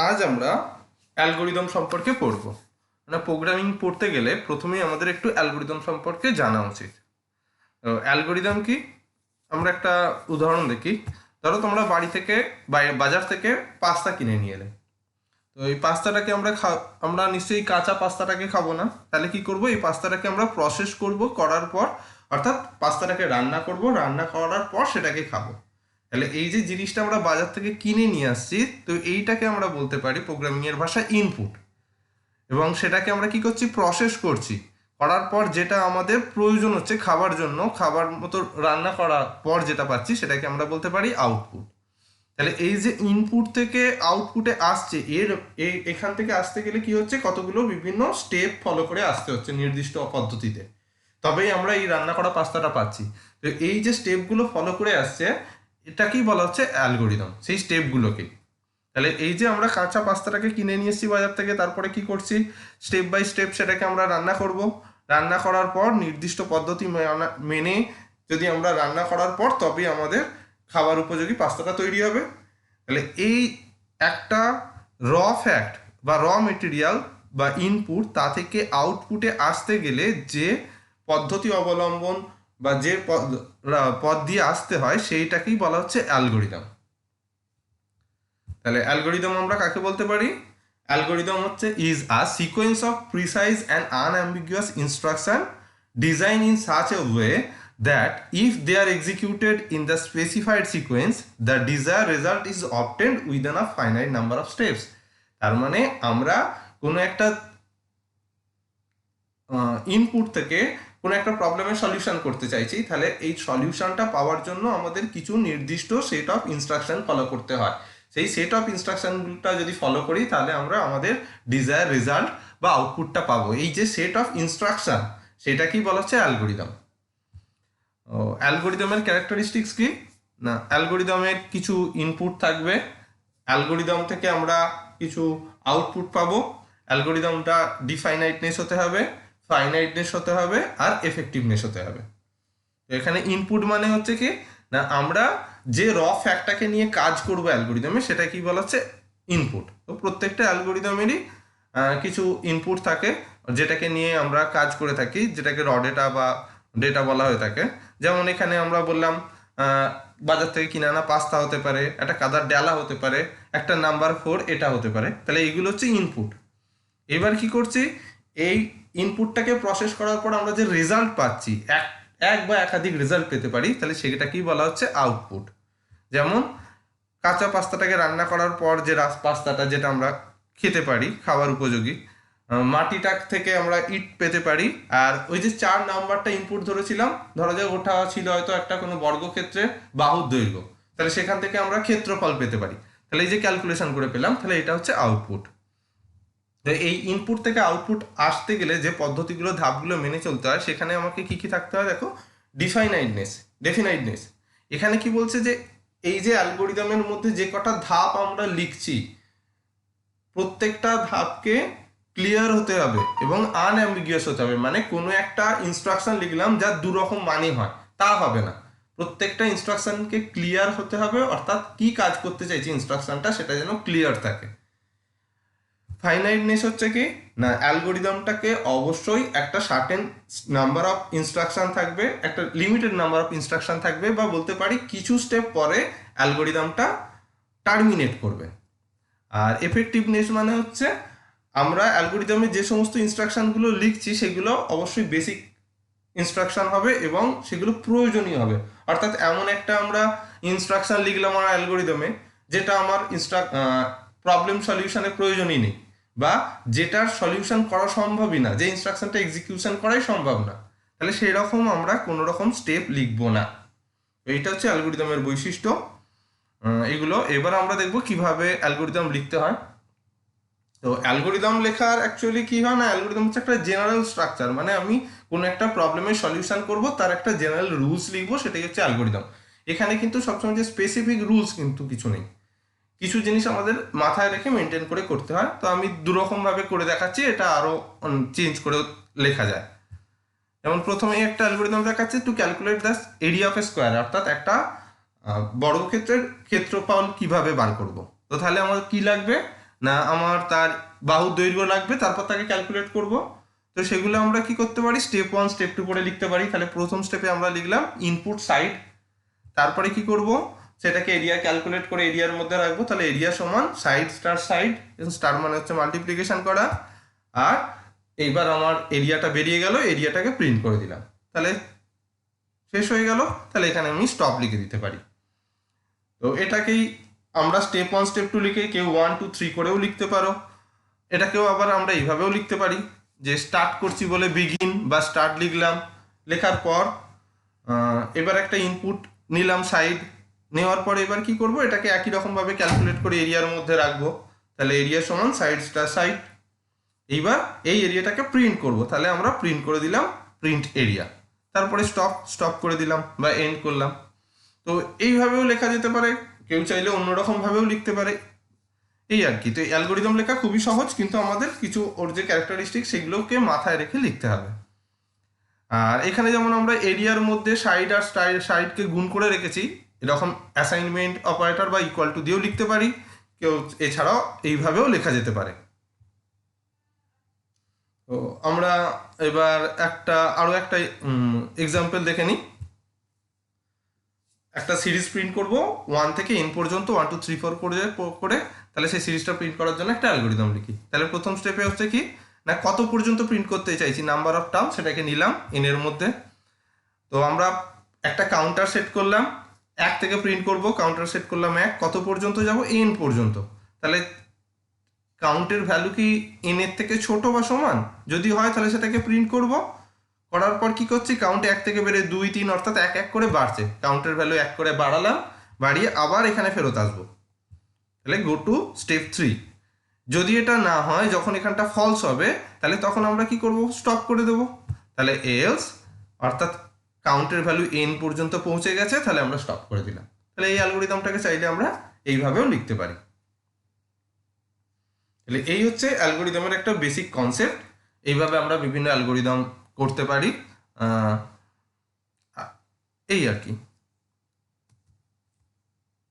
আজ আমরা অ্যালগোরিদম সম্পর্কে পড়ব। মানে প্রোগ্রামিং পড়তে গেলে প্রথমেই আমাদের একটু অ্যালগোরিদম সম্পর্কে জানা উচিত। তো অ্যালগোরিদম কি, আমরা একটা উদাহরণ দেখি। ধরো তোমরা বাড়ি থেকে বাজার থেকে পাস্তা কিনে নিয়ে এলে। তো এই পাস্তাটাকে আমরা নিশ্চয়ই কাঁচা পাস্তাটাকে খাবো না। তাহলে কি করব, এই পাস্তাটাকে আমরা প্রসেস করব, করার পর অর্থাৎ পাস্তাটাকে রান্না করব, রান্না করার পর সেটাকে খাবো। তাহলে এই যে জিনিসটা আমরা বাজার থেকে কিনে নিয়ে আসছি, তো এইটাকে আমরা বলতে পারি প্রোগ্রামিং এর ভাষায় ইনপুট। এবং সেটাকে আমরা কি করছি, প্রসেস করছি, করার পর যেটা আমাদের প্রয়োজন হচ্ছে খাবার জন্য, খাবার মতো রান্না করার পর যেটা পাচ্ছি সেটাকে আমরা বলতে পারি আউটপুট। তাহলে এই যে ইনপুট থেকে আউটপুটে আসছে, এখান থেকে আসতে গেলে কি হচ্ছে, কতগুলো বিভিন্ন স্টেপ ফলো করে আসতে হচ্ছে নির্দিষ্ট পদ্ধতিতে, তবেই আমরা এই রান্না করা পাস্তাটা পাচ্ছি। তো এই যে স্টেপগুলো ফলো করে আসছে, এটাকেই বলা হচ্ছে অ্যালগোরিদম, সেই স্টেপগুলোকে। তাহলে এই যে আমরা কাঁচা পাস্তাটাকে কিনে নিয়ে এসেছি বাজার থেকে, তারপরে কি করছি, স্টেপ বাই স্টেপ সেটাকে আমরা রান্না করব। রান্না করার পর নির্দিষ্ট পদ্ধতি মেনে যদি আমরা রান্না করার পর তবেই আমাদের খাবার উপযোগী পাস্তাটা তৈরি হবে। তাহলে এই একটা র ফ্যাক্ট বা র মেটেরিয়াল বা ইনপুট, তা থেকে আউটপুটে আসতে গেলে যে পদ্ধতি অবলম্বন বা যে পথ দিয়ে আসতে হয় সেইটাকেই বলা হচ্ছে অ্যালগোরিদম। তাহলে অ্যালগোরিদম আমরা কাকে বলতে পারি? অ্যালগোরিদম হচ্ছে is a sequence of precise and unambiguous instruction design in such a way that if they are executed in the specified sequence the desired result is obtained within a finite number of steps। তার মানে আমরা কোনো একটা input থেকে কোনো একটা প্রবলেমের solution করতে চাইছি, তাহলে এই সলিউশনটা পাওয়ার জন্য আমাদের কিছু নির্দিষ্ট সেট অফ ইনস্ট্রাকশন ফলো করতে হয়। সেই সেট অফ ইনস্ট্রাকশনটা যদি ফলো করি তাহলে আমরা আমাদের ডিজায়ার রেজাল্ট বা আউটপুটটা পাবো। এই যে সেট অফ ইনস্ট্রাকশন, সেটাকেই বলা হচ্ছে অ্যালগোরিদম। অ্যালগোরিদমের ক্যারেক্টারিস্টিক্স কি না, অ্যালগোরিদমের কিছু ইনপুট থাকবে, অ্যালগোরিদম থেকে আমরা কিছু আউটপুট পাবো। অ্যালগোরিদমটা ডিফাইনাইটনেস হতে হবে, ফাইনাইটনেস হতে হবে, আর এফেক্টিভনেস হতে হবে। তো এখানে ইনপুট মানে হচ্ছে কি না, আমরা যে র ফ্যাক্টটাকে নিয়ে কাজ করবো অ্যালগোরিদমে, সেটা কি বলা হচ্ছে ইনপুট। তো প্রত্যেকটা অ্যালগোরিদমেরই কিছু ইনপুট থাকে যেটাকে নিয়ে আমরা কাজ করে থাকি, যেটাকে র ডেটা বা ডেটা বলা হয়ে থাকে। যেমন এখানে আমরা বললাম বাজার থেকে কিনে আনা পাস্তা হতে পারে, একটা কাদার ডালা হতে পারে, একটা নাম্বার 4 এটা হতে পারে। তাহলে এইগুলো হচ্ছে ইনপুট। এবার কি করছি, এই ইনপুটটাকে প্রসেস করার পর আমরা যে রেজাল্ট পাচ্ছি, এক বা একাধিক রেজাল্ট পেতে পারি, তাহলে সেটাকেই বলা হচ্ছে আউটপুট। যেমন কাঁচা পাস্তাটাকে রান্না করার পর যে পাস্তাটা যেটা আমরা খেতে পারি খাবার উপযোগী, মাটিটা থেকে আমরা ইট পেতে পারি। আর ওই যে 4 নাম্বারটা ইনপুট ধরেছিলাম, ধরা যাক ওটা ছিল হয়তো একটা কোনো বর্গক্ষেত্রের বাহুর দৈর্ঘ্য, তাহলে সেখান থেকে আমরা ক্ষেত্রফল পেতে পারি। তাহলে এই যে ক্যালকুলেশন করে পেলাম, তাহলে এটা হচ্ছে আউটপুট। তো এই ইনপুট থেকে আউটপুট আসতে গেলে যে পদ্ধতিগুলো ধাপগুলো মেনে চলতে হয়, সেখানে আমাকে কি কি থাকতে হয় দেখো, ডেফিনাইটনেস। এখানে কি বলছে যে এই যে অ্যালগোরিদমের মধ্যে যে কটা ধাপ আমরা লিখছি, প্রত্যেকটা ধাপকে ক্লিয়ার হতে হবে এবং আনঅ্যাম্বিগুয়াস হতে হবে। মানে কোনো একটা ইনস্ট্রাকশন লিখলাম যার দুরকম মানে হয়, তা হবে না। প্রত্যেকটা ইনস্ট্রাকশনকে ক্লিয়ার হতে হবে, অর্থাৎ কি কাজ করতে চাইছি ইনস্ট্রাকশনটা সেটা যেন ক্লিয়ার থাকে। ফাইনাইটনেস হচ্ছে কি না, অ্যালগোরিদমটাকে অবশ্যই একটা সার্টেন নাম্বার অফ ইনস্ট্রাকশন থাকবে, একটা লিমিটেড নাম্বার অফ ইনস্ট্রাকশন থাকবে, বা বলতে পারি কিছু স্টেপ পরে অ্যালগোরিদমটা টার্মিনেট করবে। আর এফেক্টিভনেস মানে হচ্ছে আমরা অ্যালগোরিদমে যে সমস্ত ইনস্ট্রাকশনগুলো লিখছি সেগুলো অবশ্যই বেসিক ইনস্ট্রাকশন হবে এবং সেগুলো প্রয়োজনীয় হবে। অর্থাৎ এমন একটা আমরা ইনস্ট্রাকশন লিখলাম আমার অ্যালগোরিদমে যেটা আমার প্রবলেম সলিউশনের প্রয়োজনই নেই, বা যেটার সলিউশন করা সম্ভবই না, যে ইনস্ট্রাকশনটা এক্সিকিউশন করাই সম্ভব না, তাহলে সেই রকম আমরা কোনো রকম স্টেপ লিখবো না। এইটা হচ্ছে অ্যালগোরিদমের বৈশিষ্ট্য। এগুলো এবার আমরা দেখব কিভাবে অ্যালগোরিদম লিখতে হয়। তো অ্যালগোরিদম লেখার অ্যাকচুয়ালি কি হয় না, অ্যালগোরিদম হচ্ছে একটা জেনারেল স্ট্রাকচার। মানে আমি কোনো একটা প্রবলেমের সলিউশন করব, তার একটা জেনারেল রুলস লিখবো, সেটাই হচ্ছে অ্যালগোরিদম। এখানে কিন্তু সবসময় যে স্পেসিফিক রুলস কিন্তু কিছু নেই, কিছু জিনিস আমাদের মাথায় রেখে মেনটেন করে করতে হয়। তো আমি দুরকমভাবে করে দেখাচ্ছি, এটা আরও চেঞ্জ করে লেখা যায়। যেমন প্রথমেই একটা অ্যালগোরিদম দেখাচ্ছে to calculate the area of A square, অর্থাৎ একটা বর্গক্ষেত্রের ক্ষেত্রফল কিভাবে বার করব। তো তাহলে আমাদের কি লাগবে না আমার তার বাহুর দৈর্ঘ্য লাগবে, তারপর তাকে ক্যালকুলেট করব। তো সেগুলো আমরা কি করতে পারি, স্টেপ 1 স্টেপ 2 করে লিখতে পারি। তাহলে প্রথম স্টেপে আমরা লিখলাম ইনপুট সাইড, তারপরে কি করব, সেটাকে এরিয়া ক্যালকুলেট করে এরিয়ার মধ্যে রাখবো। তাহলে এরিয়া সমান সাইড স্টার মানে হচ্ছে মাল্টিপ্লিকেশন করা। আর এইবার আমার এরিয়াটা বেরিয়ে গেল, এরিয়াটাকে প্রিন্ট করে দিলাম, তাহলে শেষ হয়ে গেল। তাহলে এখানে আমি স্টপ লিখে দিতে পারি। তো এটাকেই আমরা স্টেপ 1 স্টেপ 2 লিখে কেউ 1 2 3 করেও লিখতে পারো। এটাকেও আবার আমরা এইভাবেও লিখতে পারি যে স্টার্ট করছি বলে বিগিন বা স্টার্ট লিখলাম, লেখার পর এবার একটা ইনপুট নিলাম সাইড, নেওয়ার পরে এবার কি করব, এটাকে একই রকমভাবে ক্যালকুলেট করে এরিয়ার মধ্যে রাখবো। তাহলে এরিয়া সমান সাইড স্টার সাইড। এইবার এই এরিয়াটাকে প্রিন্ট করব, তাহলে আমরা প্রিন্ট করে দিলাম প্রিন্ট এরিয়া, তারপরে স্টপ করে দিলাম বা এন্ড করলাম। তো এইভাবেও লেখা যেতে পারে, কেউ চাইলে অন্যরকম ভাবেও লিখতে পারে, এই আর কি। তো অ্যালগোরিদম লেখা খুবই সহজ, কিন্তু আমাদের কিছু ওর যে ক্যারেক্টারিস্টিক সেগুলোকে মাথায় রেখে লিখতে হবে। আর এখানে যেমন আমরা এরিয়ার মধ্যে সাইড আর সাইডকে গুণ করে রেখেছি, এরকম অ্যাসাইনমেন্ট অপারেটর বা ইকুয়াল টু দিয়েও লিখতে পারি, কেউ এছাড়াও এইভাবেও লেখা যেতে পারে। তো আমরা এবার আরো একটা এক্সাম্পল দেখে নিই। একটা সিরিজ প্রিন্ট করব 1 থেকে n পর্যন্ত, 1 2 3 4 করে। তাহলে সেই সিরিজটা প্রিন্ট করার জন্য একটা অ্যালগোরিদম লিখি। তাহলে প্রথম স্টেপে হচ্ছে কি না, কত পর্যন্ত প্রিন্ট করতে চাইছি, নাম্বার অফ টার্ম সেটাকে নিলাম n এর মধ্যে। তো আমরা একটা কাউন্টার সেট করলাম, 1 থেকে প্রিন্ট করব, কাউন্টার সেট করলাম 1, কত পর্যন্ত যাব, n পর্যন্ত। তাহলে কাউন্টের ভ্যালু কি n এর থেকে ছোট বা সমান, যদি হয় তাহলে সেটাকে প্রিন্ট করব। করার পর কি করছি, কাউন্ট 1 থেকে বেড়ে 2 3 অর্থাৎ 1 1 করে বাড়ছে, কাউন্টের ভ্যালু 1 করে বাড়ালাম, বাড়িয়ে আবার এখানে ফেরত আসবো। তাহলে গো টু স্টেপ 3। যদি এটা না হয়, যখন এখানটা ফলস হবে, তাহলে তখন আমরা কি করব, স্টপ করে দেবো। তাহলে এলস অর্থাৎ কাউন্টের ভ্যালু n পর্যন্ত পৌঁছে গেছে, তাহলে আমরা স্টপ করে দিলাম। তাহলে এই অ্যালগোরিদমটাকে চাইলে আমরা এইভাবেও লিখতে পারি। তাহলে এই হচ্ছে অ্যালগোরিদমের একটা বেসিক কনসেপ্ট। এইভাবে আমরা বিভিন্ন অ্যালগোরিদম করতে পারি, এই আর কি।